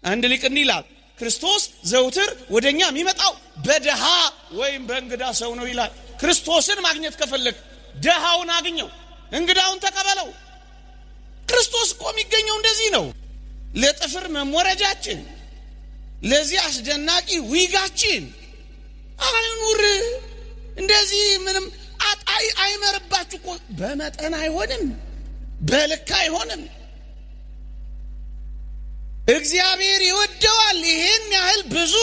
አንድ ሊቅ እንዲህ ይላል ክርስቶስ ዘውትር ወደኛ የሚመጣው በደሃ ወይም በእንግዳ ሰው ነው ይላል። ክርስቶስን ማግኘት ከፈለክ ደሃውን አግኘው፣ እንግዳውን ተቀበለው። ክርስቶስ እኮ የሚገኘው እንደዚህ ነው። ለጥፍር መሞረጃችን፣ ለዚህ አስደናቂ ዊጋችን አይኑር። እንደዚህ ምንም አጣይ አይመርባችሁ እኮ። በመጠን አይሆንም፣ በልክ አይሆንም። እግዚአብሔር ይወደዋል ይሄን ያህል ብዙ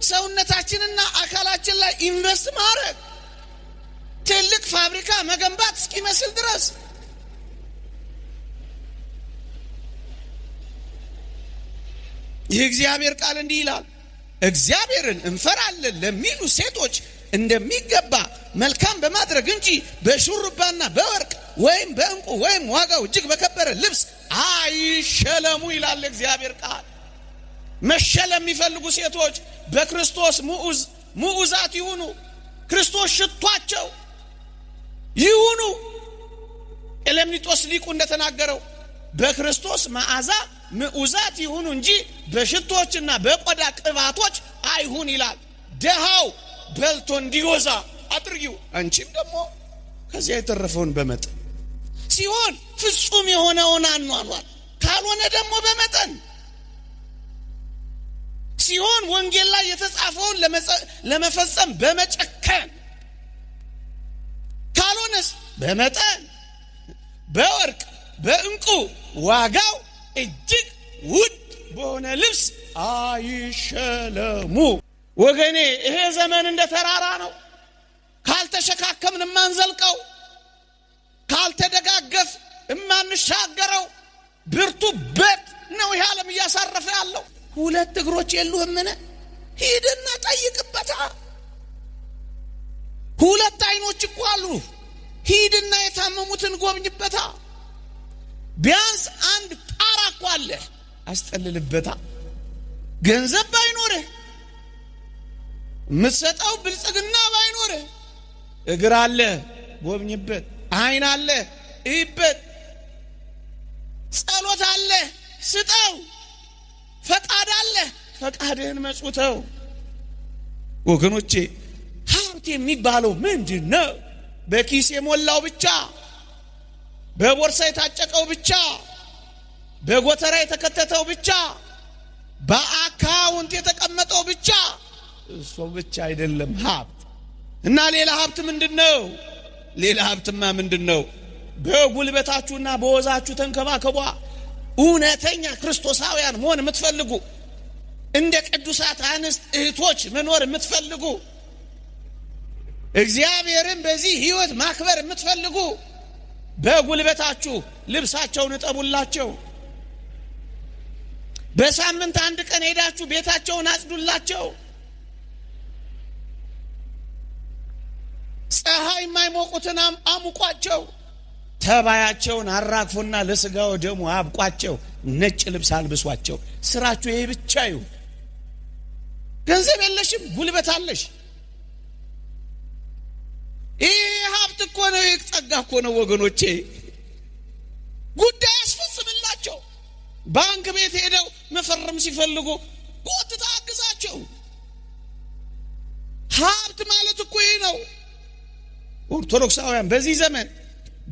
ሰውነታችንና አካላችን ላይ ኢንቨስት ማድረግ፣ ትልቅ ፋብሪካ መገንባት እስኪመስል ድረስ። የእግዚአብሔር ቃል እንዲህ ይላል፣ እግዚአብሔርን እንፈራለን ለሚሉ ሴቶች እንደሚገባ መልካም በማድረግ እንጂ በሹሩባና በወርቅ ወይም በእንቁ ወይም ዋጋው እጅግ በከበረ ልብስ አይሸለሙ ይላል እግዚአብሔር ቃል። መሸለም የሚፈልጉ ሴቶች በክርስቶስ ሙዑዛት ይሁኑ፣ ክርስቶስ ሽቷቸው ይሁኑ። ኤሌምኒጦስ ሊቁ እንደተናገረው በክርስቶስ መዓዛ ሙዑዛት ይሁኑ እንጂ በሽቶችና በቆዳ ቅባቶች አይሁን ይላል። ደሃው በልቶ እንዲወዛ አድርጊው፣ አንቺም ደግሞ ከዚያ የተረፈውን በመጠን ሲሆን ፍጹም የሆነውን አኗኗር፣ ካልሆነ ደግሞ በመጠን ሲሆን ወንጌል ላይ የተጻፈውን ለመፈጸም በመጨከን፣ ካልሆነስ በመጠን በወርቅ በእንቁ ዋጋው እጅግ ውድ በሆነ ልብስ አይሸለሙ። ወገኔ ይሄ ዘመን እንደ ተራራ ነው። ካልተሸካከምን ማንዘልቀው፣ ካልተደጋገፍ ማንሻገረው ብርቱ በት ነው ይሄ ዓለም እያሳረፈ ያለው። ሁለት እግሮች የሉህምን? ሂድና ጠይቅበታ። ሁለት አይኖች እኮ አሉ፣ ሂድና የታመሙትን ጎብኝበታ። ቢያንስ አንድ ጣራ እኮ አለ፣ አስጠልልበታ። ገንዘብ ባይኖርህ፣ የምትሰጠው ብልጽግና ባይኖርህ፣ እግር አለ ጎብኝበት፣ አይን አለ እይበት፣ ጸሎት አለ ስጠው፣ ፈቃድ አለ ፈቃድህን መጽውተው። ወገኖቼ ሀብት የሚባለው ምንድን ነው? በኪስ የሞላው ብቻ፣ በቦርሳ የታጨቀው ብቻ፣ በጎተራ የተከተተው ብቻ፣ በአካውንት የተቀመጠው ብቻ፣ እሱ ብቻ አይደለም ሀብት። እና ሌላ ሀብት ምንድነው? ሌላ ሀብትማ ምንድነው? በጉልበታችሁና በወዛችሁ ተንከባከቧ። እውነተኛ ክርስቶሳውያን መሆን የምትፈልጉ፣ እንደ ቅዱሳት አንስት እህቶች መኖር የምትፈልጉ፣ እግዚአብሔርን በዚህ ህይወት ማክበር የምትፈልጉ፣ በጉልበታችሁ ልብሳቸውን እጠቡላቸው። በሳምንት አንድ ቀን ሄዳችሁ ቤታቸውን አጽዱላቸው። ፀሐይ የማይሞቁትን አሙቋቸው። ተባያቸውን አራግፉና ለስጋው ደሙ አብቋቸው። ነጭ ልብስ አልብሷቸው። ስራችሁ ይሄ ብቻ ይሁን። ገንዘብ የለሽም፣ ጉልበት አለሽ። ይሄ ሀብት እኮ ነው፣ ጸጋ እኮ ነው ወገኖቼ። ጉዳይ አስፈጽምላቸው። ባንክ ቤት ሄደው መፈረም ሲፈልጉ ጎትታ አግዛቸው። ሀብት ማለት እኮ ይሄ ነው። ኦርቶዶክሳውያን በዚህ ዘመን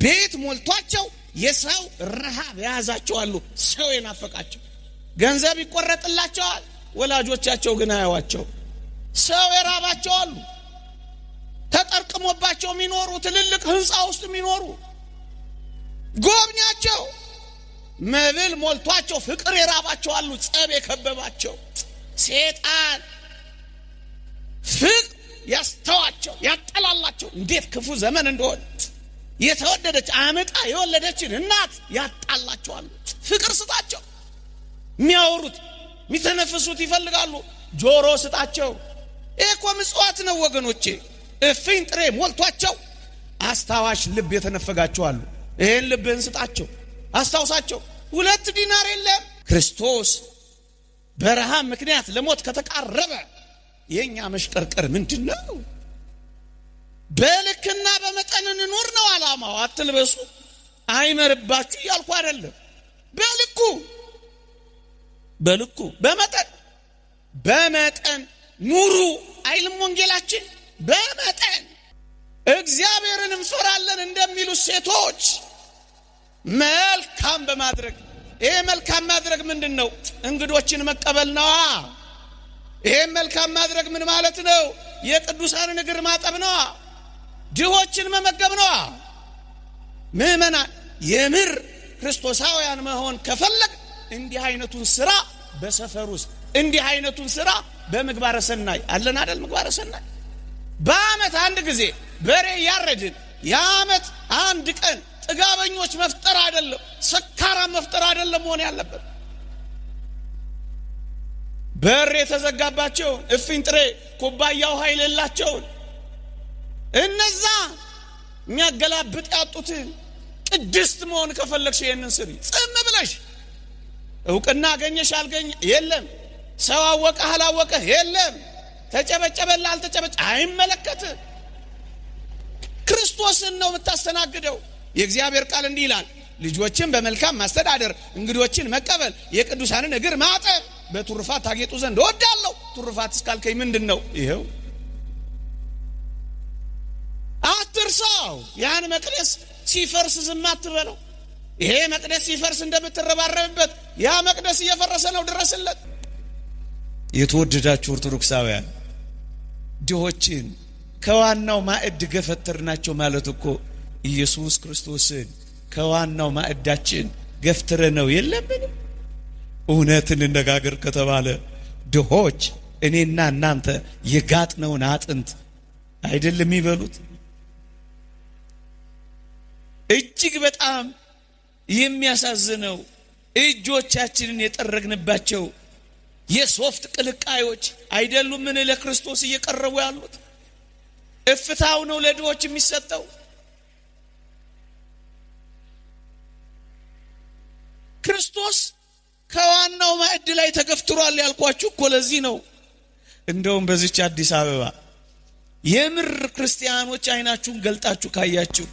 ቤት ሞልቷቸው የሰው ረሃብ የያዛቸው አሉ። ሰው የናፈቃቸው ገንዘብ ይቆረጥላቸዋል፣ ወላጆቻቸው ግን አያዋቸው። ሰው የራባቸው አሉ፣ ተጠርቅሞባቸው የሚኖሩ ትልልቅ ህንፃ ውስጥ የሚኖሩ። ጎብኛቸው። መብል ሞልቷቸው ፍቅር የራባቸው አሉ፣ ጸብ የከበባቸው። ሴጣን ፍቅር ያስተዋቸው ያጠላላቸው። እንዴት ክፉ ዘመን እንደሆነ የተወደደች አመጣ የወለደችን እናት ያጣላቸዋል። ፍቅር ስጣቸው። የሚያወሩት የሚተነፍሱት ይፈልጋሉ፣ ጆሮ ስጣቸው። እኮ ምጽዋት ነው ወገኖቼ። እፍኝ ጥሬ ሞልቷቸው አስታዋሽ ልብ የተነፈጋቸው አሉ። ይሄን ልብህን ስጣቸው፣ አስታውሳቸው። 2 ዲናር የለም። ክርስቶስ በረሃብ ምክንያት ለሞት ከተቃረበ የኛ መሽቀርቀር ምንድነው? በልክና በመጠን እንኖር ነው ዓላማው። አትልበሱ አይመርባችሁ ያልኩ አይደለም። በልኩ በልኩ በመጠን ኑሩ አይልም ወንጌላችን? በመጠን እግዚአብሔርን እንፈራለን እንደሚሉ ሴቶች መልካም በማድረግ ይሄ መልካም ማድረግ ምንድነው? እንግዶችን መቀበል ነው። ይሄ መልካም ማድረግ ምን ማለት ነው? የቅዱሳንን እግር ማጠብ ነው። ድሆችን መመገብ ነው። ምእመናን የምር ክርስቶሳውያን መሆን ከፈለግ እንዲህ አይነቱን ስራ በሰፈር ውስጥ እንዲህ አይነቱን ስራ በምግባረ ሰናይ አለን አይደል? ምግባረ ሰናይ በአመት አንድ ጊዜ በሬ ያረድን የአመት አንድ ቀን ጥጋበኞች መፍጠር አይደለም፣ ሰካራም መፍጠር አይደለም መሆን ያለበት። በር የተዘጋባቸውን እፍኝ ጥሬ ኩባያው ኃይል የሌላቸውን እነዛ የሚያገላብጥ ያጡትን ቅድስት መሆን ከፈለግሽ ይሄንን ስሪ። ጽም ብለሽ እውቅና አገኘሽ አልገኘ የለም፣ ሰው አወቀህ አላወቀህ የለም፣ ተጨበጨበላ አልተጨበጨ አይመለከትም። ክርስቶስን ነው የምታስተናግደው። የእግዚአብሔር ቃል እንዲህ ይላል፣ ልጆችን በመልካም ማስተዳደር፣ እንግዶችን መቀበል፣ የቅዱሳንን እግር ማጠብ በትሩፋት ታጌጡ ዘንድ እወዳለሁ። ትሩፋት እስካልከኝ ምንድነው? ይሄው አትርሳው። ያን መቅደስ ሲፈርስ ዝም አትበለው። ይሄ መቅደስ ሲፈርስ እንደምትረባረብበት ያ መቅደስ እየፈረሰ ነው፣ ድረስለት። የተወደዳችሁ ኦርቶዶክሳውያን ድሆችን ከዋናው ማዕድ ገፈተርናቸው ማለት እኮ ኢየሱስ ክርስቶስን ከዋናው ማዕዳችን ገፍትረ ነው የለምን? እውነት እንነጋገር ከተባለ ድሆች እኔና እናንተ የጋጥነውን አጥንት አይደለም የሚበሉት። እጅግ በጣም የሚያሳዝነው እጆቻችንን የጠረግንባቸው የሶፍት ቅልቃዮች አይደሉም ምን ለክርስቶስ እየቀረቡ ያሉት? እፍታው ነው ለድሆች የሚሰጠው። ክርስቶስ ከዋናው ማዕድ ላይ ተገፍትሯል ያልኳችሁ እኮ ለዚህ ነው። እንደውም በዚች አዲስ አበባ የምር ክርስቲያኖች አይናችሁን ገልጣችሁ ካያችሁ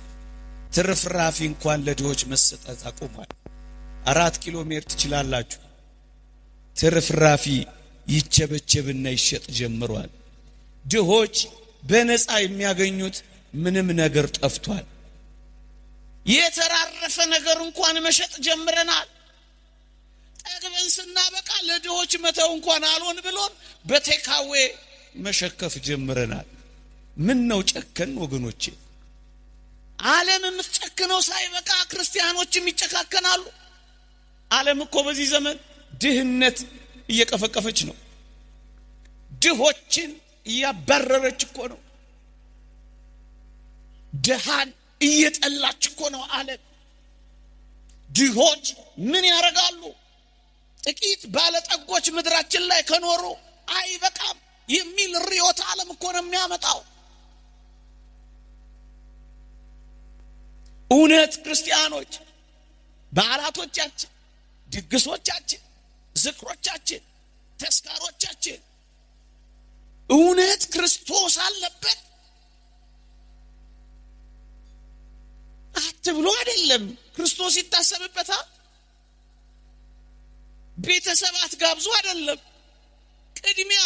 ትርፍራፊ እንኳን ለድሆች መሰጠት አቆሟል። 4 ኪሎ ሜትር ትችላላችሁ። ትርፍራፊ ይቸበቸብና ይሸጥ ጀምሯል። ድሆች በነፃ የሚያገኙት ምንም ነገር ጠፍቷል። የተራረፈ ነገር እንኳን መሸጥ ጀምረናል። ጠግበን ስናበቃ ለድሆች መተው እንኳን አልሆን ብሎን በቴካዌ መሸከፍ ጀምረናል። ምን ነው ጨከን ወገኖቼ? ዓለም የምትጨክነው ሳይበቃ ክርስቲያኖችም ይጨካከናሉ። ዓለም እኮ በዚህ ዘመን ድህነት እየቀፈቀፈች ነው። ድሆችን እያባረረች እኮ ነው። ድሃን እየጠላች እኮ ነው ዓለም። ድሆች ምን ያደርጋሉ? ጥቂት ባለጠጎች ምድራችን ላይ ከኖሩ አይበቃም የሚል ርዕዮተ ዓለም እኮ ነው የሚያመጣው። እውነት ክርስቲያኖች በዓላቶቻችን፣ ድግሶቻችን፣ ዝክሮቻችን፣ ተስካሮቻችን እውነት ክርስቶስ አለበት አትብሎ አይደለም። ክርስቶስ ይታሰብበታል። ቤተሰብ አትጋብዙ አይደለም። ቅድሚያ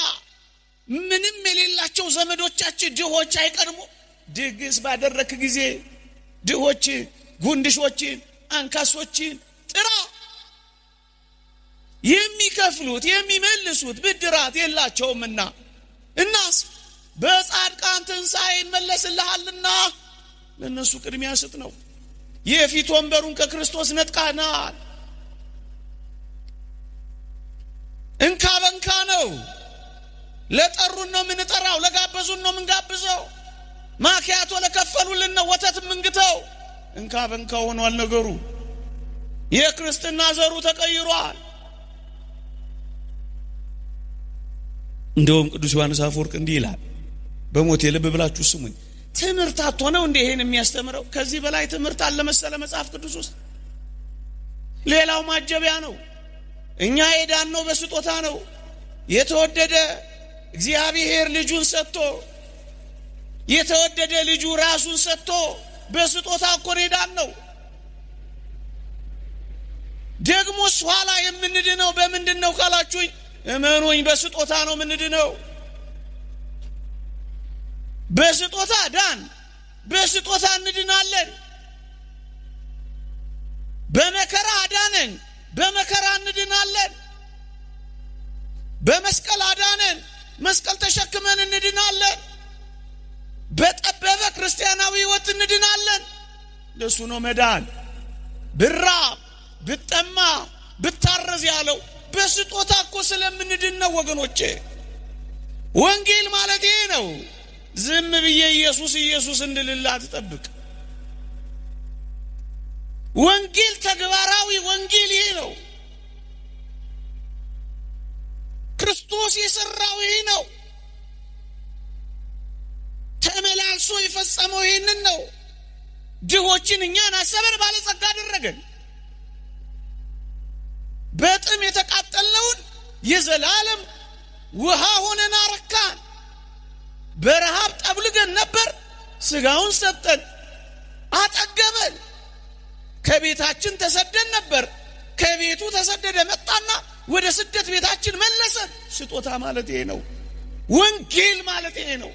ምንም የሌላቸው ዘመዶቻችን ድሆች አይቀድሙ። ድግስ ባደረክ ጊዜ ድሆች፣ ጉንድሾችን፣ አንካሶችን ጥራ። የሚከፍሉት የሚመልሱት ብድራት የላቸውምና እናስ በጻድቃን ትንሣኤ ይመለስልሃልና ለነሱ ቅድሚያ ስጥ ነው። የፊት ወንበሩን ከክርስቶስ ነጥቃናል። እንካ በንካ ነው። ለጠሩን ነው ምንጠራው፣ ለጋበዙን ነው ምንጋብዘው። ማኪያቶ ለከፈሉልን ነው ወተት ምንግተው። እንካ በንካ ሆኗል ነገሩ። የክርስትና ዘሩ ተቀይሯል። እንደውም ቅዱስ ዮሐንስ አፈወርቅ እንዲህ ይላል፣ በሞቴ ልብ ብላችሁ ስሙኝ። ትምህርት አትሆነው እንደ ይሄን የሚያስተምረው ከዚህ በላይ ትምህርት አለ መሰለ መጽሐፍ ቅዱስ ውስጥ? ሌላው ማጀቢያ ነው። እኛ የዳን ነው በስጦታ ነው። የተወደደ እግዚአብሔር ልጁን ሰጥቶ የተወደደ ልጁ ራሱን ሰጥቶ በስጦታ እኮ የዳን ነው። ደግሞስ ኋላ የምንድነው በምንድነው ካላችሁኝ እመኑኝ በስጦታ ነው የምንድነው። በስጦታ ዳን፣ በስጦታ እንድናለን። በመከራ አዳነን፣ በመከራ እንድናለን። በመስቀል አዳነን፣ መስቀል ተሸክመን እንድናለን። በጠበበ ክርስቲያናዊ ሕይወት እንድናለን። ለሱ ነው መዳን። ብራብ ብጠማ ብታረዝ ያለው በስጦታ እኮ ስለምንድን ነው ወገኖቼ። ወንጌል ማለት ይሄ ነው። ዝም ብዬ ኢየሱስ ኢየሱስ እንድልላት ተጠብቅ። ወንጌል ተግባራዊ ወንጌል ይሄ ነው። ክርስቶስ የሰራው ይሄ ነው። ተመላልሶ የፈጸመው ይሄንን ነው። ድሆችን እኛን አሰበን ባለጸጋ አደረገን። በጥም የተቃጠልነውን የዘላለም ውሃ ሆነን አረካን። በረሃብ ጠብልገን ነበር፣ ስጋውን ሰጠን፣ አጠገበን። ከቤታችን ተሰደን ነበር፣ ከቤቱ ተሰደደ መጣና ወደ ስደት ቤታችን መለሰን። ስጦታ ማለት ይሄ ነው። ወንጌል ማለት ይሄ ነው።